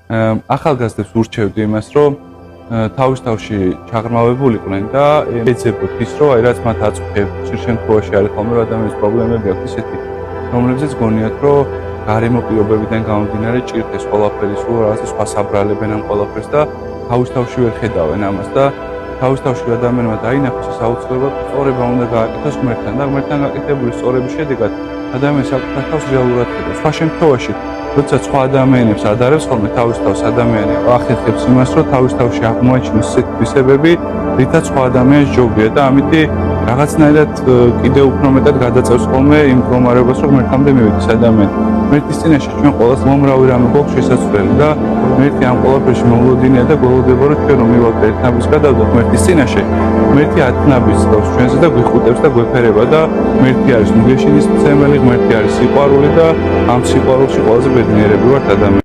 ახალგაზრდებს ურჩევდი იმას, რომ თავში ჩაღრმავებულიყვნენ და ეძებოთ ის, რომ აი რაც მათ აწუხებს, ხშირ შემთხვევაში არის ხოლმე ადამიანის პრობლემები აქვს ისეთი, რომლებზეც გონიათ, რომ გარემო პირობებიდან გამომდინარე ჭირდეს ყველაფერი, სულ რაღაცა სხვა საბრალებენ ამ ყველაფერს და თავში ვერ ხედავენ ამას და თავში ადამიანმა დაინახოს ის აუცილებლად სწორება უნდა გააკეთოს ღმერთთან და ღმერთთან გაკეთებული სწორების შედეგად ადამიანს საკუთარ თავს რეალურად ხედავს. სხვა შემთხვევაში, როცა სხვა ადამიანებს ადარებს ხოლმე თავის თავს ადამიანი ახერხებს იმას, რომ თავში აღმოაჩინოს ისეთი თვისებები, რითაც სხვა ადამიანს ჯობია და ამით რაღაცნაირად კიდევ უფრო მეტად გადაწევს ხოლმე იმ მდგომარეობას, რომ ღმერთამდე მივიდეს ადამიანი. ღმერთის წინაშე ჩვენ ყოველს მომრავი რამე გვაქვს შესაძლებელი და ღმერთი ამ ყველაფერში მოულოდნელია და გველოდება, რომ ჩვენ რომ მივაქვს ერთნაბის გადავდოთ ღმერთის წინაშე, ღმერთი ათნაბის თავს ჩვენზე და გვიხუტებს და გვეფერება და ღმერთი არის მუგეშინის მცემელი, ღმერთი არის სიყვარული და ამ სიყვარულში ყველაზე ბედნიერები ვართ ადამიანები.